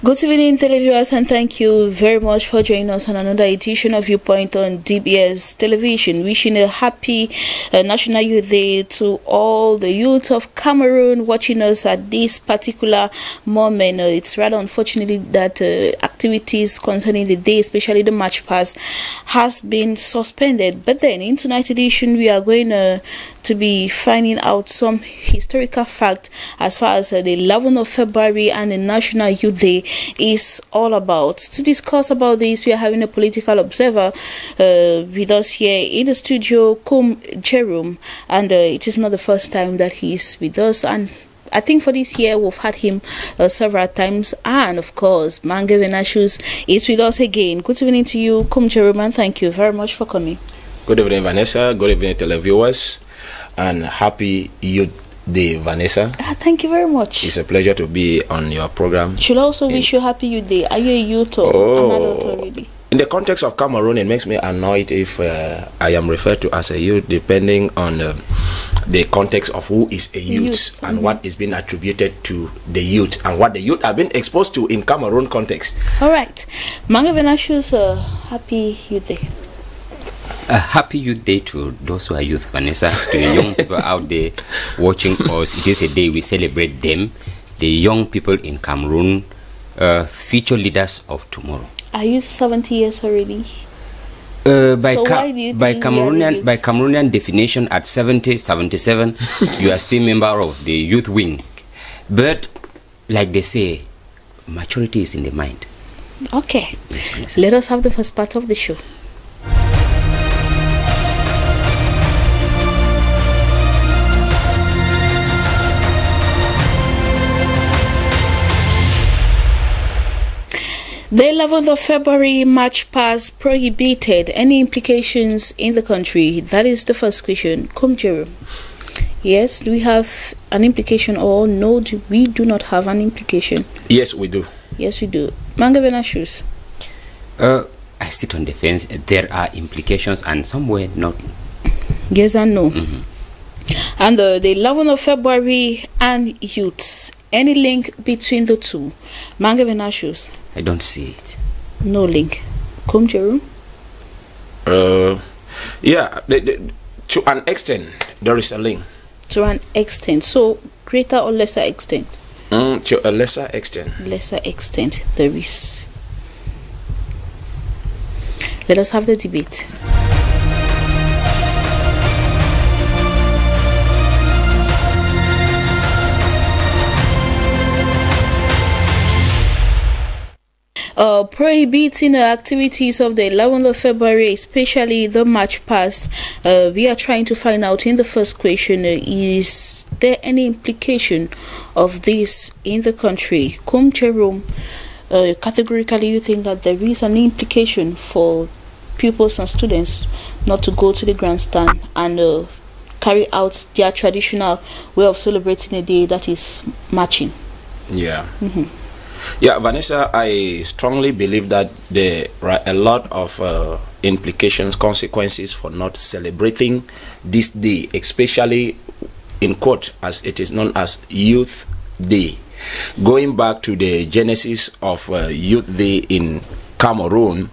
Good evening, televiewers, and thank you very much for joining us on another edition of Viewpoint on DBS Television. Wishing a happy National Youth Day to all the youth of Cameroon watching us at this particular moment. It's rather unfortunately that activities concerning the day, especially the March Past, has been suspended. But then in tonight's edition, we are going to be finding out some historical fact as far as the 11th of February and the National Youth Day is all about. To discuss about this, we are having a political observer with us here in the studio, Jerome, and it is not the first time that he is with us, and I think for this year we've had him several times, and of course Mange Venashus is with us again. Good evening to you, Jerome, and thank you very much for coming. Good evening, Vanessa. Good evening, televiewers, and happy Youth Day, Vanessa. Thank you very much. It's a pleasure to be on your program. Should I also wish you happy Youth Day? Are you a youth or an adult already? In the context of Cameroon, it makes me annoyed if I am referred to as a youth, depending on the context of who is a youth and what is being attributed to the youth and what the youth have been exposed to in Cameroon context. All right. Mange Venashus, happy Youth Day. Happy Youth Day to those who are youth, Vanessa, to the young people out there watching us. It is a day we celebrate them, the young people in Cameroon, future leaders of tomorrow. Are you 70 years already? By Cameroonian definition, at 70, 77, you are still member of the youth wing. But, like they say, maturity is in the mind. Okay. Let us have the first part of the show. The 11th of February March Past prohibited. Any implications in the country? That is the first question. Jerome. Yes, do we have an implication, or no, we do not have an implication? Yes, we do. Yes, we do. Mange Venashus. I sit on the fence. There are implications and somewhere not. Yes and no. And the 11th of February and youths. Any link between the two? Mange Venashus. I don't see it. No link. Jerome. Yeah, to an extent, there is a link. To an extent. So, greater or lesser extent? To a lesser extent. Lesser extent, there is. Let us have the debate. Prohibiting the activities of the 11th of February, especially the March Past. We are trying to find out in the first question, is there any implication of this in the country? Jerome, categorically you think that there is an implication for pupils and students not to go to the grandstand and carry out their traditional way of celebrating a day, that is marching? Yeah. Yeah, Vanessa, I strongly believe that there are a lot of implications, consequences for not celebrating this day, especially in quote, as it is known as Youth Day. Going back to the genesis of Youth Day in Cameroon,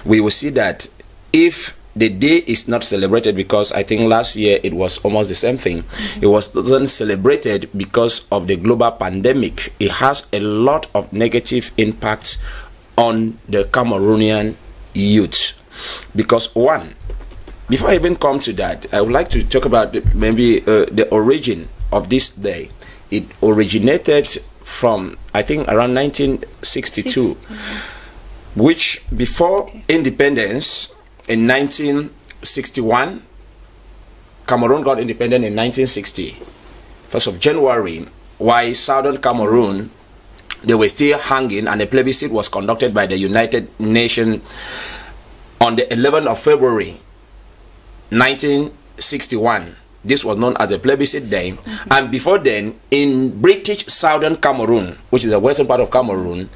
we will see that if the day is not celebrated, because I think last year it was almost the same thing. It wasn't celebrated because of the global pandemic. It has a lot of negative impacts on the Cameroonian youth. Because one, before I even come to that, I would like to talk about maybe the origin of this day. It originated from, I think, around 1962, which before independence, in 1961, Cameroon got independent in 1960, 1st of January, while Southern Cameroon, they were still hanging, and a plebiscite was conducted by the United Nations on the 11th of February, 1961. This was known as the plebiscite day. And before then, in British Southern Cameroon, which is the western part of Cameroon,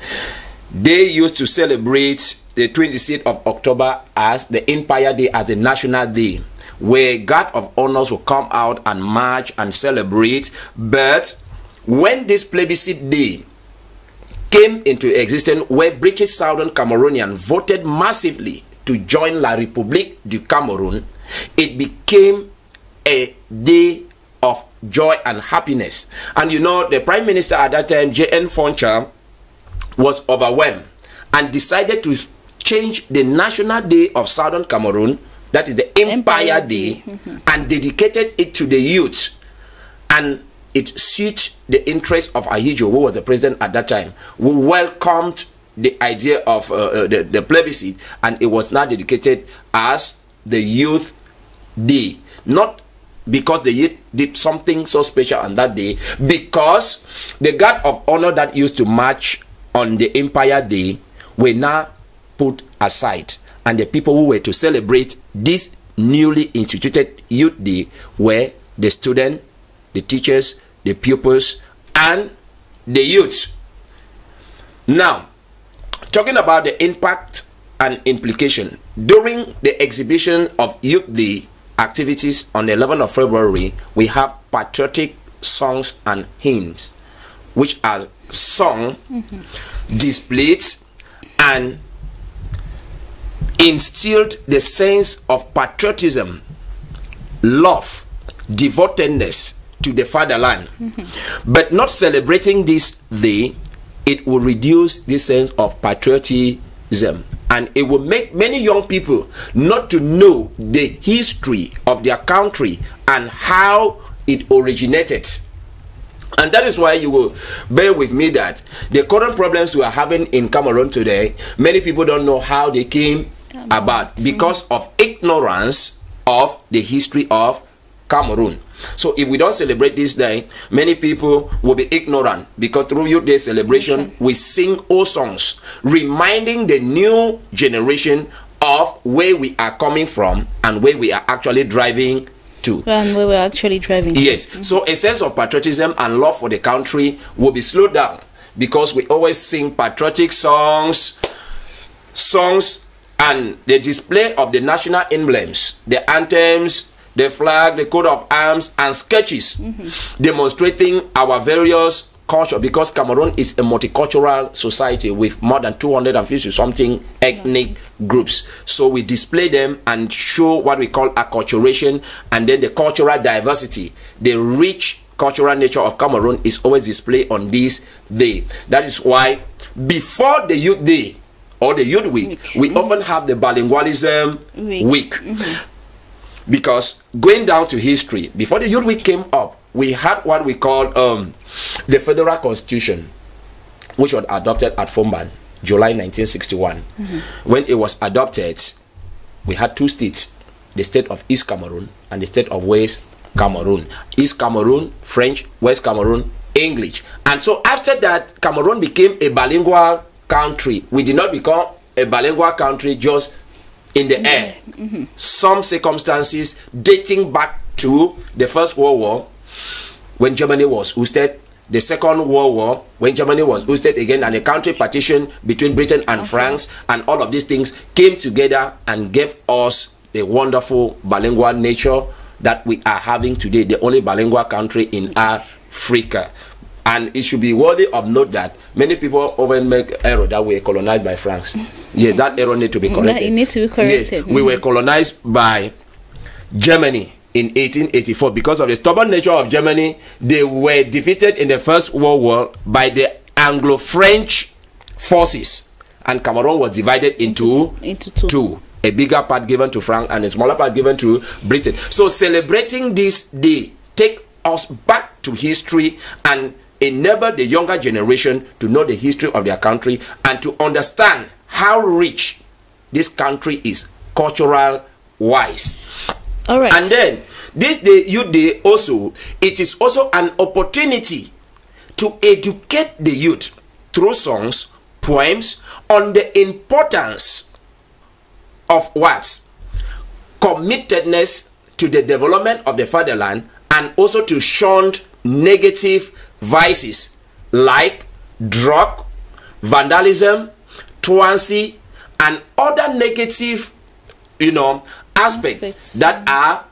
they used to celebrate the 26th of October as the Empire Day, as a national day, where guard of honors will come out and march and celebrate. But when this plebiscite day came into existence, where British Southern Cameroonians voted massively to join La République du Cameroon, it became a day of joy and happiness. And you know, the Prime Minister at that time, J.N. Foncha, was overwhelmed and decided to change the National Day of Southern Cameroon, that is the Empire Day, and dedicated it to the youth. And it suits the interest of Ahijo, who was the president at that time, who welcomed the idea of the plebiscite, and it was now dedicated as the Youth Day. Not because the youth did something so special on that day, because the guard of honor that used to march on the Empire Day were now put aside, and the people who were to celebrate this newly instituted Youth Day were the students, the teachers, the pupils, and the youths. Now, talking about the impact and implication, during the exhibition of Youth Day activities on the 11th of February, we have patriotic songs and hymns, which are sung, displayed, and instilled the sense of patriotism, love, devotedness to the fatherland. But not celebrating this day, it will reduce this sense of patriotism, and it will make many young people not to know the history of their country and how it originated. And that is why you will bear with me that the current problems we are having in Cameroon today, many people don't know how they came about because of ignorance of the history of Cameroon. So if we don't celebrate this day, many people will be ignorant, because through Youth Day celebration, we sing old songs reminding the new generation of where we are coming from and where we are actually driving to. And where we're actually driving yes. to. So a sense of patriotism and love for the country will be slowed down, because we always sing patriotic songs and the display of the national emblems, the anthems, the flag, the coat of arms, and sketches demonstrating our various culture, because Cameroon is a multicultural society with more than 250 something ethnic groups. So we display them and show what we call acculturation, and then the cultural diversity, the rich cultural nature of Cameroon is always displayed on this day. That is why before the Youth Day or the Youth Week, we often have the bilingualism week. Because going down to history, before the Youth Week came up, we had what we call the Federal Constitution, which was adopted at Fomban, July 1961. When it was adopted, we had two states, the state of East Cameroon and the state of West Cameroon. East Cameroon, French; West Cameroon, English. And so after that, Cameroon became a bilingual country. We did not become a bilingual country just in the air. Some circumstances dating back to the First World War, when Germany was ousted, the Second World War, when Germany was ousted again, and a country partition between Britain and France, and all of these things came together and gave us the wonderful bilingual nature that we are having today, the only bilingual country in Africa. And it should be worthy of note that many people often make error that we were colonized by France. Yes, that error needs to be corrected. It needs to be corrected. Yes, we were colonized by Germany in 1884. Because of the stubborn nature of Germany, they were defeated in the First World War by the Anglo-French forces, and Cameroon was divided into two. A bigger part given to France and a smaller part given to Britain. So celebrating this day take us back to history and enable the younger generation to know the history of their country and to understand how rich this country is cultural wise. All right. And then this day, Youth Day, also, it is also an opportunity to educate the youth through songs, poems, on the importance of what? Committedness to the development of the fatherland, and also to shun negative vices like drug, vandalism, truancy, and other negative, aspects that are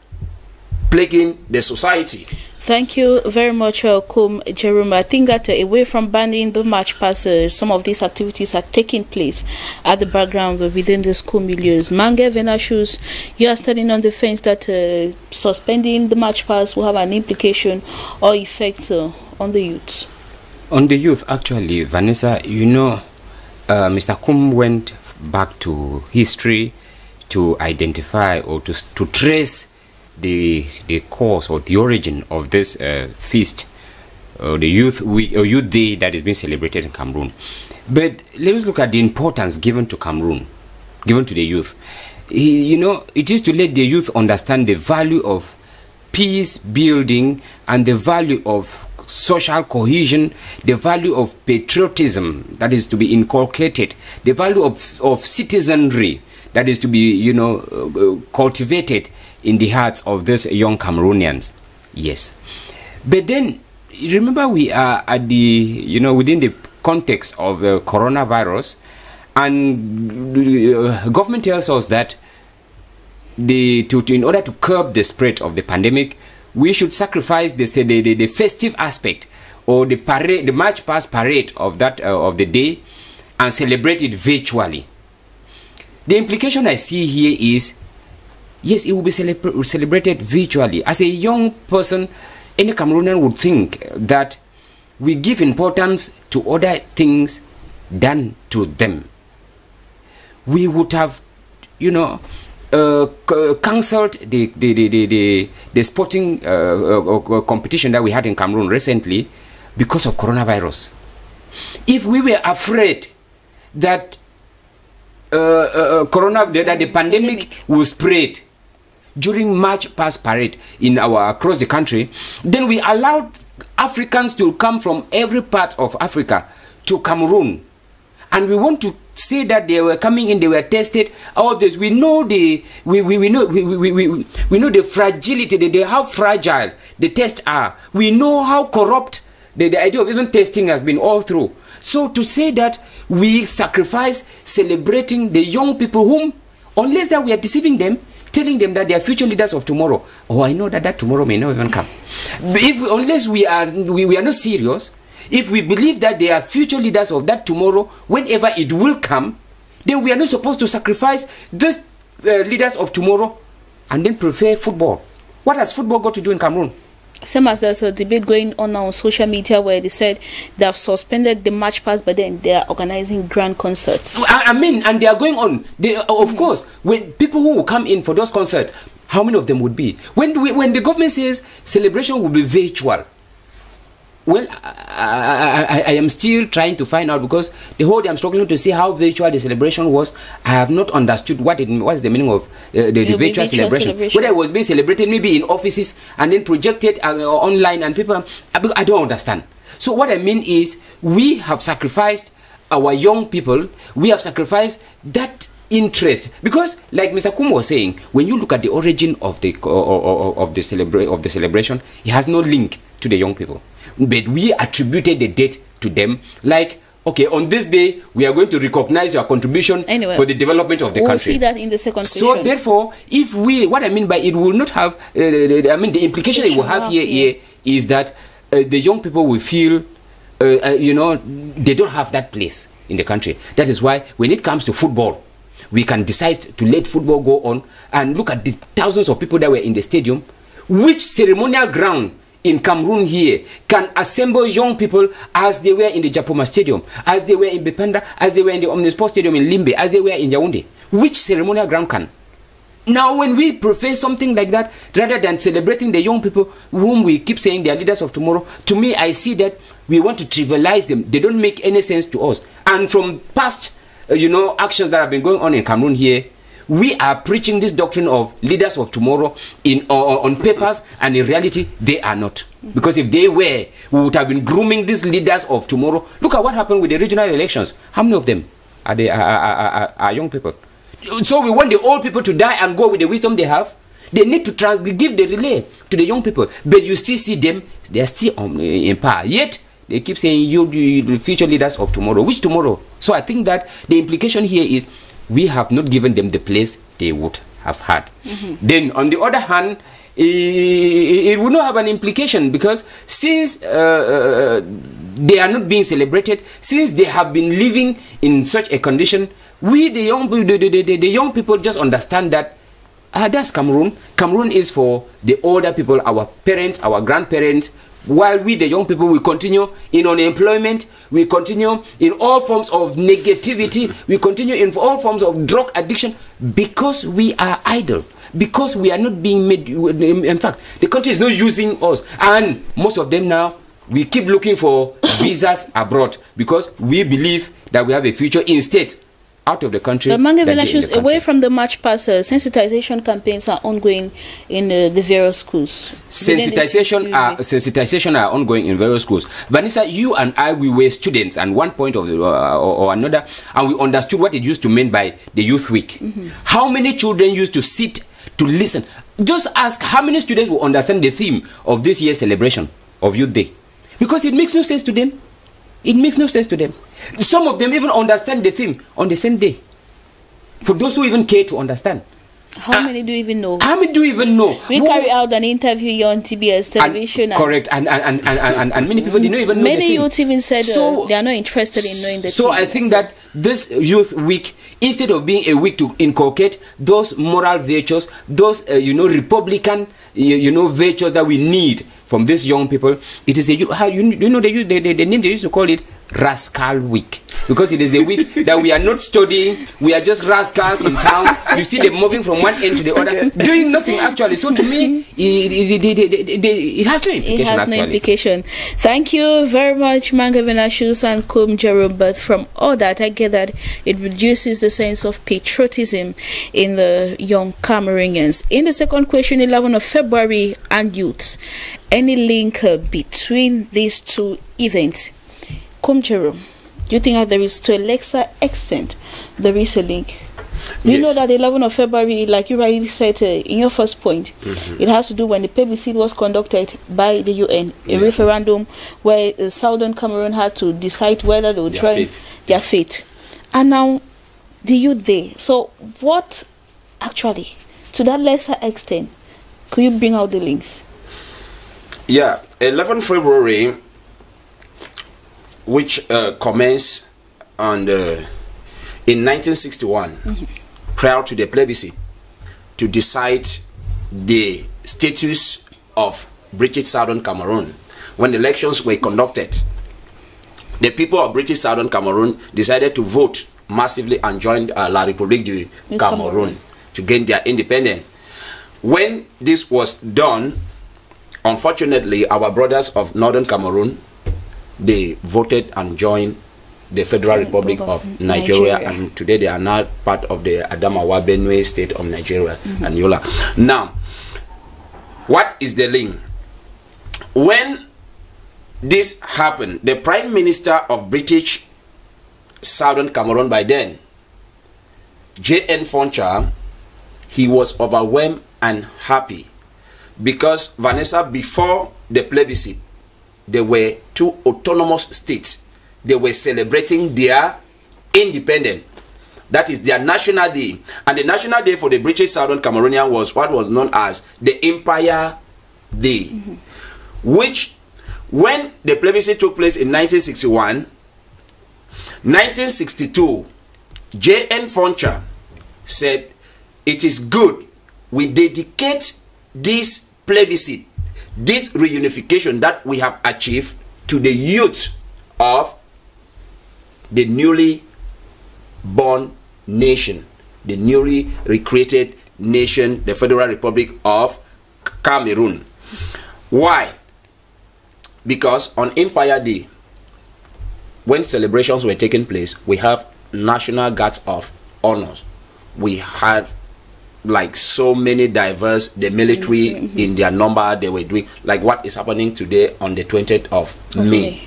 plaguing the society. Thank you very much, Kum Jerome. I think that away from banning the march pass, some of these activities are taking place at the background within the school milieux. Mange Venashus, you are standing on the fence that suspending the march pass will have an implication or effect on the youth. On the youth, actually, Vanessa, you know, Mr. Kum went back to history to identify or to trace the cause or the origin of this feast, the youth week or youth day that is being celebrated in Cameroon. But let us look at the importance given to Cameroon, given to the youth. You know, it is to let the youth understand the value of peace building and the value of social cohesion, the value of patriotism that is to be inculcated, the value of citizenry that is to be, you know, cultivated in the hearts of these young Cameroonians. Yes. But then, remember, we are at the, you know, within the context of the coronavirus, and government tells us that in order to curb the spread of the pandemic, we should sacrifice the festive aspect or the parade, the march past parade of that of the day, and celebrate it virtually. The implication I see here is, yes, it will be celebrated virtually. As a young person, any Cameroonian would think that we give importance to other things done to them. We would have, you know, cancelled the sporting competition that we had in Cameroon recently because of coronavirus. If we were afraid that that the pandemic will spread during March past parade across the country, then we allowed Africans to come from every part of Africa to Cameroon, and we want to say that they were coming in, they were tested, all this. We know we know the fragility, how fragile the tests are. We know how corrupt the idea of even testing has been all through. So to say that we sacrifice celebrating the young people whom, unless that we are deceiving them, telling them that they are future leaders of tomorrow. Oh, I know that tomorrow may not even come. Unless we are not serious, if we believe that they are future leaders of that tomorrow, whenever it will come, then we are not supposed to sacrifice these leaders of tomorrow and then prefer football. What has football got to do in Cameroon? Same as there's a debate going on now on social media where they said they have suspended the match pass, but then they are organizing grand concerts. I mean, and they are going on. Of course, when people who will come in for those concerts, how many of them would be? When the government says celebration will be virtual, well, I am still trying to find out, because the whole day I'm struggling to see how virtual the celebration was. I have not understood what is the meaning of the virtual celebration. Whether it was being celebrated maybe in offices and then projected online, and people, I don't understand. So what I mean is, we have sacrificed our young people. We have sacrificed that interest, because like Mr. Kum was saying, when you look at the origin of the celebration, it has no link to the young people, but we attributed the date to them, like, okay, on this day we are going to recognize your contribution for the development of the country. We'll see that in the second question. So therefore, if what I mean by it will not have, the implication it will have here is that the young people will feel, you know, they don't have that place in the country. That is why when it comes to football, we can decide to let football go on, and look at the thousands of people that were in the stadium. Which ceremonial ground in Cameroon here can assemble young people as they were in the Japoma Stadium, as they were in Bependa, as they were in the Omnisport Stadium in Limbe, as they were in Yaoundé? Which ceremonial ground can? Now, when we prefer something like that, rather than celebrating the young people whom we keep saying they are leaders of tomorrow, to me, I see that we want to trivialize them. They don't make any sense to us. And from past, you know, actions that have been going on in Cameroon here, we are preaching this doctrine of leaders of tomorrow on papers, and in reality, they are not. Because if they were, we would have been grooming these leaders of tomorrow. Look at what happened with the regional elections. How many of them are young people? So we want the old people to die and go with the wisdom they have. They need to give the relay to the young people. But you still see them, they are still in power. Yet, they keep saying, you the future leaders of tomorrow. Which tomorrow? So I think that the implication here is, we have not given them the place they would have had. Then, on the other hand, it would not have an implication, because since they are not being celebrated, since they have been living in such a condition, we the young people just understand that that's Cameroon. Cameroon is for the older people, our parents, our grandparents, while we the young people, we continue in unemployment, we continue in all forms of negativity, we continue in all forms of drug addiction, because we are idle, because we are not being made. In fact, the country is not using us, and most of them now, we keep looking for visas abroad, because we believe that we have a future instead out of the country. Away from the March Pass, sensitization campaigns are ongoing in the various schools. Sensitization are ongoing in various schools. Vanessa, you and I, we were students at one point of or another, and we understood what it used to mean by the Youth Week. How many children used to sit to listen? Just ask how many students will understand the theme of this year's celebration of Youth Day, because it makes no sense to them. It makes no sense to them. Some of them even understand the theme on the same day. For those who even care to understand. How many do you even know? How many do you even know? We carry out an interview here on Dbs television. Correct. And many people did not even know the theme. Many youth even said they are not interested in knowing the theme. So I think that this Youth Week, instead of being a week to inculcate those moral virtues, those Republican virtues that we need from these young people, it is a the name they used to call it Rascal Week, because it is the week that we are not studying, we are just rascals in town. You see them moving from one end to the other, doing nothing actually. So to me, it has no implication. It has no implication. Thank you very much, Manga Venashus and Kum Jerome. But from all that, I get that it reduces the sense of patriotism in the young Cameroonians. In the second question, 11th of February and youths, any link between these two events? Kum Jerome, do you think that there is, to a lesser extent, there is a link? You know that 11th of February, like you rightly said in your first point, it has to do when the plebiscite was conducted by the UN, a referendum where Southern Cameroon had to decide whether they would join their fate. And now, the Youth Day. So, what actually, to that lesser extent, could you bring out the links? Yeah, 11 February, which commenced on in 1961, prior to the plebiscite, to decide the status of British Southern Cameroon. When the elections were conducted, the people of British Southern Cameroon decided to vote massively and joined La République du Cameroon to gain their independence. When this was done, unfortunately, our brothers of Northern Cameroon, they voted and joined the Federal Republic of Nigeria, and today they are now part of the Adamawa Benue state of Nigeria and Yola. Now, what is the link? When this happened, the Prime Minister of British Southern Cameroon by then, J.N. Foncha, he was overwhelmed and happy because, Vanessa, before the plebiscite, there were two autonomous states. They were celebrating their independence. That is their National Day. And the National Day for the British Southern Cameroonian was what was known as the Empire Day. Which, when the plebiscite took place in 1961, 1962, J.N. Foncha said, it is good we dedicate this plebiscite, this reunification that we have achieved, to the youth of the newly born nation, the newly recreated nation, the Federal Republic of Cameroon. Why? Because on Empire Day, when celebrations were taking place, we have National Guards of Honors. We had like so many diverse, the military in their number, they were doing like what is happening today on the 20th of May.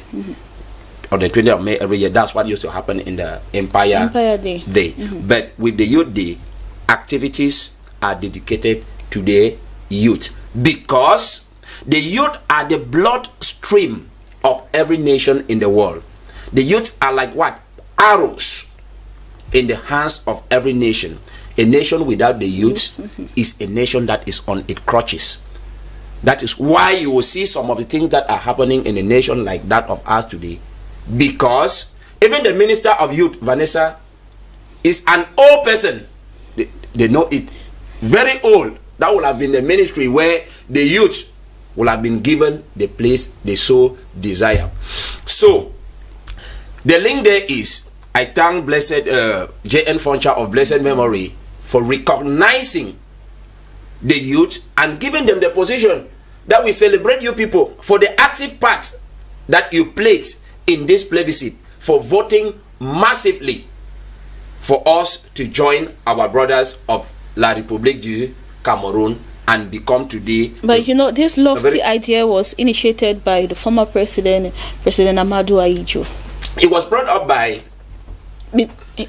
On the 20th of May every year. That's what used to happen in the Empire Day. But with the Youth Day, activities are dedicated to the youth, because the youth are the bloodstream of every nation in the world. The youth are like what? Arrows in the hands of every nation. A nation without the youth is a nation that is on its crutches. That is why you will see some of the things that are happening in a nation like that of ours today. Because even the Minister of Youth, Vanessa, is an old person. They know it. Very old. That would have been the ministry where the youth will have been given the place they so desire. So, the link there is, I thank Blessed J.N. Foncha of blessed memory for recognizing the youth and giving them the position that we celebrate you people for the active part that you played in this plebiscite, for voting massively for us to join our brothers of La République du Cameroon and become today. But you know, this lofty idea was initiated by the former president, President Amadou Ahidjo. It was brought up by...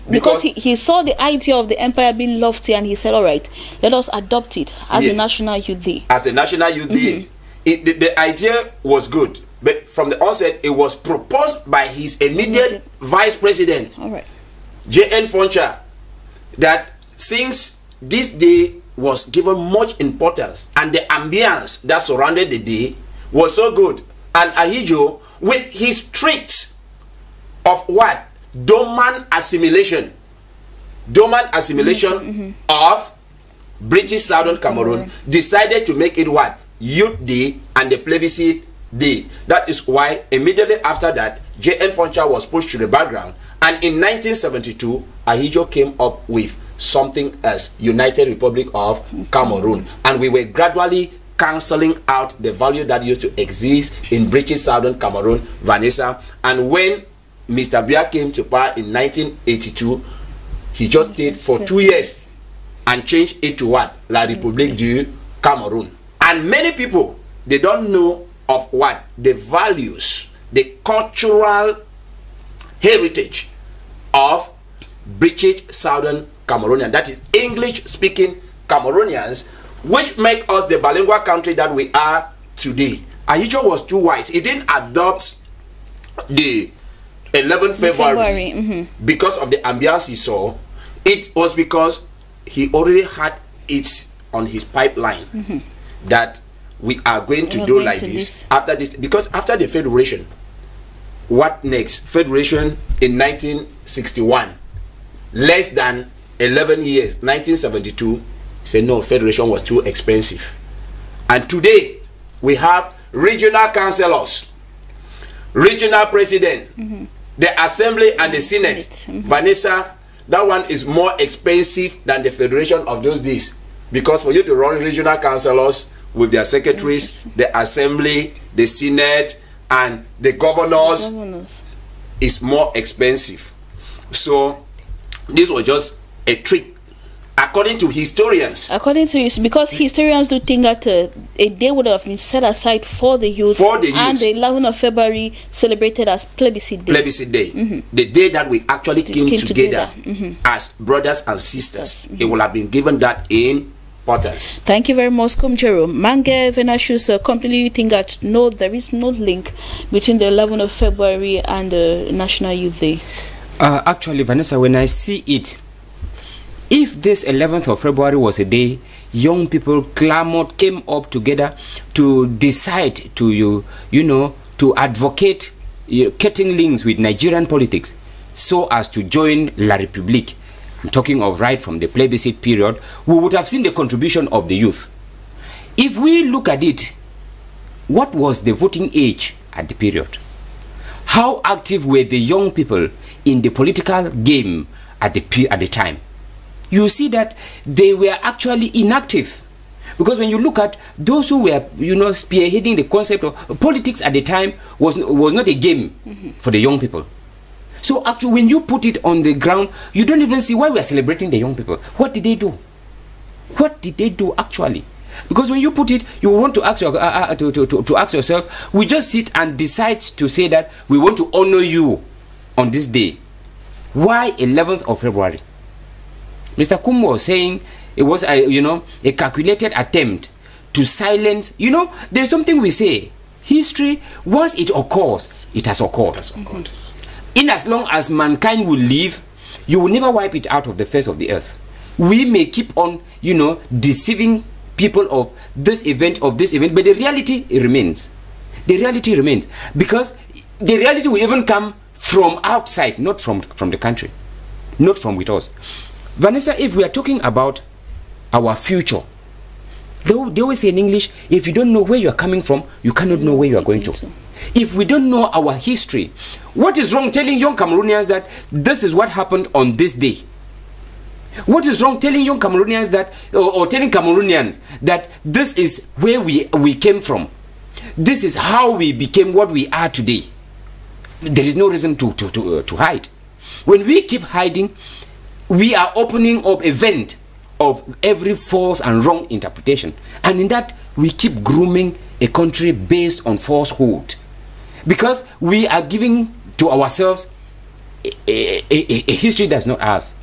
Because he saw the idea of the empire being lofty, and he said, all right, let us adopt it as a National Youth Day. As a National Youth Day. The idea was good, but from the onset, it was proposed by his immediate vice president, J.N. Foncha, that since this day was given much importance and the ambience that surrounded the day was so good, and Ahidjo, with his tricks of what? Dormant assimilation of British Southern Cameroon, decided to make it what? Youth Day and the plebiscite day. That is why immediately after that, J.N. Foncha was pushed to the background, and in 1972 Ahidjo came up with something as United Republic of Cameroon, and we were gradually cancelling out the value that used to exist in British Southern Cameroon, Vanessa. And when Mr. Biya came to power in 1982, he just stayed for 2 years and changed it to what? La République du Cameroon. And many people, they don't know of what? The values, the cultural heritage of British Southern Cameroonian, that is English-speaking Cameroonians, which make us the bilingual country that we are today. Ahidjo was too wise. He didn't adopt the 11th February because of the ambience he saw. It was because he already had it on his pipeline that we are going to do like this after this. Because after the Federation, what next? Federation in 1961, less than 11 years, 1972, said no, Federation was too expensive. And today, we have regional councillors, regional president, the assembly and the senate. Vanessa, that one is more expensive than the federation of those days, because for you to run regional councillors with their secretaries, the assembly, the senate, and the governors is more expensive. So this was just a trick, according to historians. Because historians do think that a day would have been set aside for the youth, and the 11th of February celebrated as plebiscite day. Plebiscite day, the day that we actually came together as brothers and sisters. It would have been given that importance. Thank you very much, Kumjero. Mange Venashus completely think that no, there is no link between the 11th of February and the National Youth Day. Actually, Vanessa, when I see it, if this 11th of February was a day young people clamored, came up together to decide to, to advocate cutting links with Nigerian politics so as to join La République, I'm talking of right from the plebiscite period, we would have seen the contribution of the youth. If we look at it, what was the voting age at the period? How active were the young people in the political game at the time? You see that they were actually inactive, because when you look at those who were spearheading the concept of politics at the time was not a game for the young people. So actually, when you put it on the ground, you don't even see why we are celebrating the young people. What did they do? What did they do actually? Because when you put it, you want to ask to ask yourself, we just sit and decide to say that we want to honor you on this day. Why 11th of February? Mr. Kum was saying it was a calculated attempt to silence. There's something we say, history, once it occurs, it has occurred. In as long as mankind will live, you will never wipe it out of the face of the earth. We may keep on, deceiving people of this event, but the reality remains. The reality remains, because the reality will even come from outside, not from the country, not from with us. Vanessa, if we are talking about our future, they always say in English, if you don't know where you are coming from, you cannot know where you are going to. If we don't know our history, what is wrong telling young Cameroonians that this is what happened on this day? What is wrong telling young Cameroonians that, or telling Cameroonians that this is where we came from? This is how we became what we are today. There is no reason to hide. When we keep hiding, we are opening up a vent of every false and wrong interpretation. And in that, we keep grooming a country based on falsehood. Because we are giving to ourselves a history that's not ours.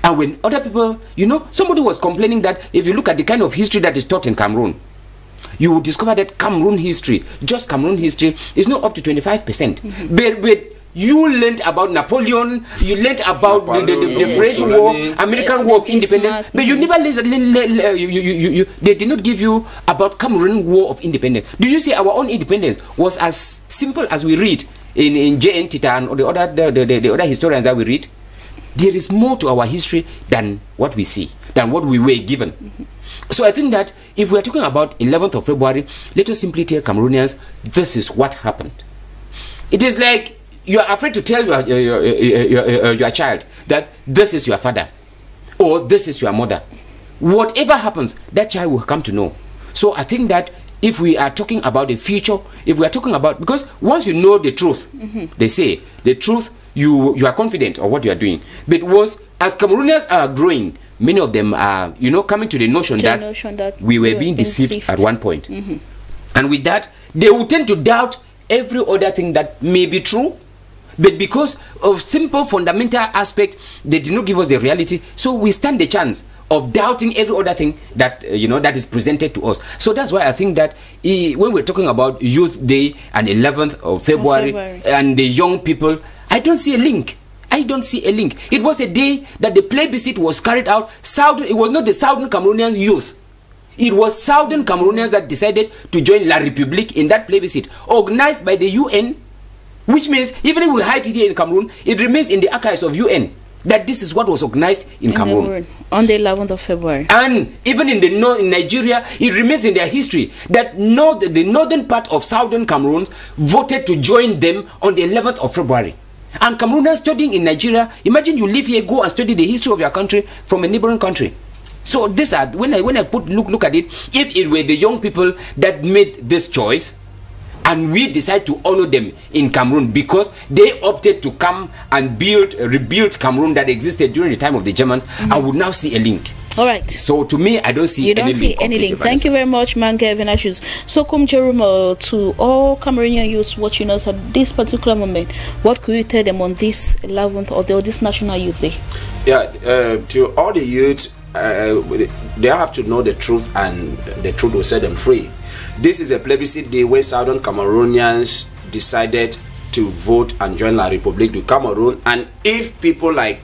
And when other people, you know, somebody was complaining that if you look at the kind of history that is taught in Cameroon, you will discover that Cameroon history, just Cameroon history, is not up to 25%. But you learned about Napoleon, you learned about the French War, American War of Independence, but you never they did not give you about Cameroon War of Independence. Do you see our own independence was as simple as we read in J.N. Titan or the other historians that we read? There is more to our history than what we see, than what we were given. So I think that if we are talking about 11th of February, let us simply tell Cameroonians, this is what happened. It is like you are afraid to tell your child that this is your father or this is your mother. Whatever happens, that child will come to know. So I think that if we are talking about the future, if we are talking about, because once you know the truth, they say the truth, you are confident of what you are doing. But as Cameroonians are growing, many of them are, you know, coming to the notion that we were being deceived at one point. And with that, they will tend to doubt every other thing that may be true, but because of simple fundamental aspect, they did not give us the reality. So we stand the chance of doubting every other thing that you know, that is presented to us. So that's why I think that when we're talking about Youth Day and 11th of February and the young people, I don't see a link. I don't see a link. It was a day that the plebiscite was carried out. It was not the Southern Cameroonian youth. It was Southern Cameroonians that decided to join La République in that plebiscite, organized by the UN, which means even if we hide it here in Cameroon, it remains in the archives of UN that this is what was organized in Cameroon on the 11th of February. And even in Nigeria, it remains in their history that the northern part of Southern Cameroon voted to join them on the 11th of February. And Cameroonians studying in Nigeria, imagine you live here, go and study the history of your country from a neighboring country. So these are, when I look at it, if it were the young people that made this choice, and we decide to honor them in Cameroon because they opted to come and rebuild Cameroon that existed during the time of the Germans, I would now see a link. All right. So to me, I don't see any link. Thank you very much, Mange Venashus. So, Jeruma, to all Cameroonian youths watching us at this particular moment, what could you tell them on this 11th or this National Youth Day? Yeah, to all the youths, they have to know the truth, and the truth will set them free. This is a plebiscite day where Southern Cameroonians decided to vote and join La République du Cameroon, and if people like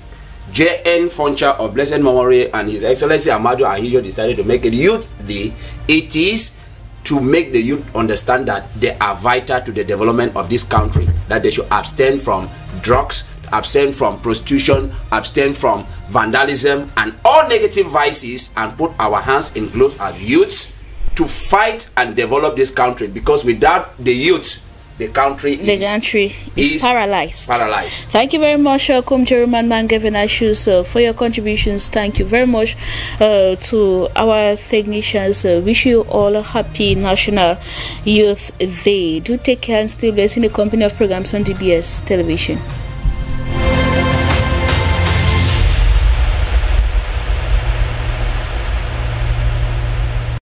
J.N. Foncha of Blessed Memory and His Excellency Amadou Ahidjo decided to make it Youth Day, it is to make the youth understand that they are vital to the development of this country, that they should abstain from drugs, abstain from prostitution, abstain from vandalism and all negative vices, and put our hands in gloves as youths to fight and develop this country, because without the youth, the country is paralyzed. Thank you very much, Jeruma Mange Venashus, for your contributions. Thank you very much to our technicians. Wish you all a happy National Youth Day. Do take care and stay blessed in the company of programs on DBS Television.